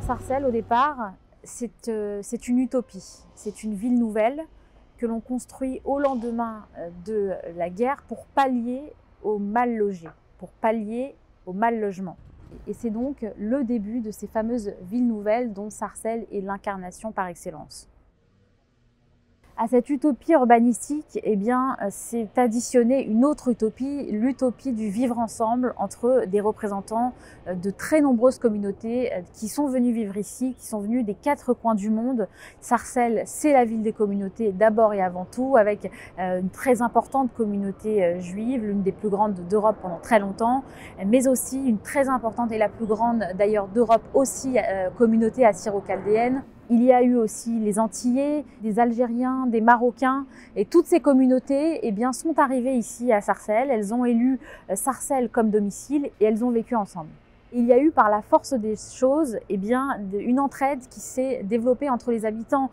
Sarcelles, au départ, c'est une utopie. C'est une ville nouvelle que l'on construit au lendemain de la guerre pour pallier au mal logé, pour pallier au mal logement. Et c'est donc le début de ces fameuses villes nouvelles dont Sarcelles est l'incarnation par excellence. À cette utopie urbanistique, eh bien, s'est additionnée une autre utopie, l'utopie du vivre ensemble entre des représentants de très nombreuses communautés qui sont venus vivre ici, qui sont venus des 4 coins du monde. Sarcelles, c'est la ville des communautés d'abord et avant tout, avec une très importante communauté juive, l'une des plus grandes d'Europe pendant très longtemps, mais aussi une très importante et la plus grande d'ailleurs d'Europe aussi, communauté assyro-chaldéenne. Il y a eu aussi les Antillais, des Algériens, des Marocains, et toutes ces communautés eh bien, sont arrivées ici à Sarcelles. Elles ont élu Sarcelles comme domicile et elles ont vécu ensemble. Il y a eu par la force des choses eh bien, une entraide qui s'est développée entre les habitants,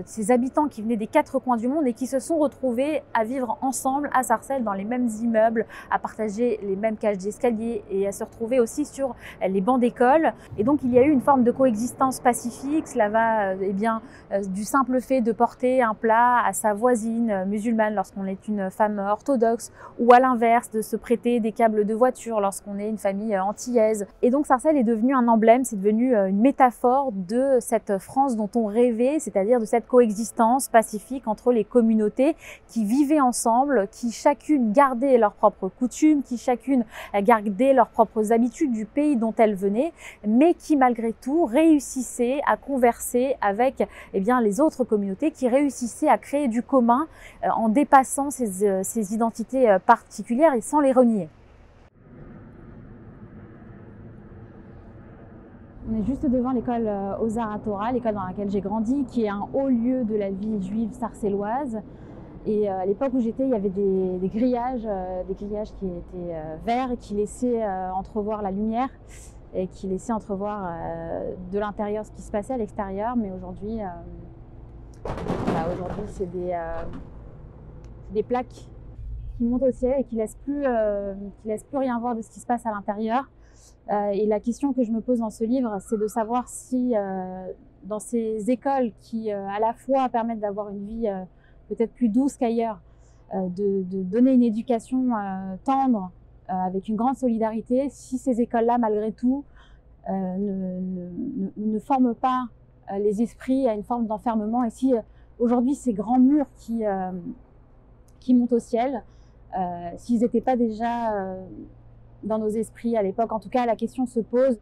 ces habitants qui venaient des 4 coins du monde et qui se sont retrouvés à vivre ensemble à Sarcelles dans les mêmes immeubles, à partager les mêmes cages d'escalier et à se retrouver aussi sur les bancs d'école. Et donc il y a eu une forme de coexistence pacifique. Cela va eh bien, du simple fait de porter un plat à sa voisine musulmane lorsqu'on est une femme orthodoxe, ou à l'inverse de se prêter des câbles de voiture lorsqu'on est une famille antillaise. Et donc Sarcelles est devenu un emblème, c'est devenu une métaphore de cette France dont on rêvait, c'est-à-dire de cette coexistence pacifique entre les communautés qui vivaient ensemble, qui chacune gardait leurs propres coutumes, qui chacune gardait leurs propres habitudes du pays dont elles venaient, mais qui malgré tout réussissaient à converser avec eh bien, les autres communautés, qui réussissaient à créer du commun en dépassant ces identités particulières et sans les renier. On est juste devant l'école Ozar HaTorah, l'école dans laquelle j'ai grandi, qui est un haut lieu de la vie juive sarcelloise. Et à l'époque où j'étais, il y avait des grillages qui étaient verts et qui laissaient entrevoir la lumière et qui laissaient entrevoir de l'intérieur ce qui se passait à l'extérieur. Mais aujourd'hui, aujourd'hui c'est des plaques qui montent au ciel et qui laissent plus rien voir de ce qui se passe à l'intérieur. Et la question que je me pose dans ce livre, c'est de savoir si dans ces écoles qui à la fois permettent d'avoir une vie peut-être plus douce qu'ailleurs, de donner une éducation tendre avec une grande solidarité, si ces écoles-là, malgré tout, ne forment pas les esprits à une forme d'enfermement, et si aujourd'hui ces grands murs qui montent au ciel, s'ils n'étaient pas déjà dans nos esprits à l'époque. En tout cas, la question se pose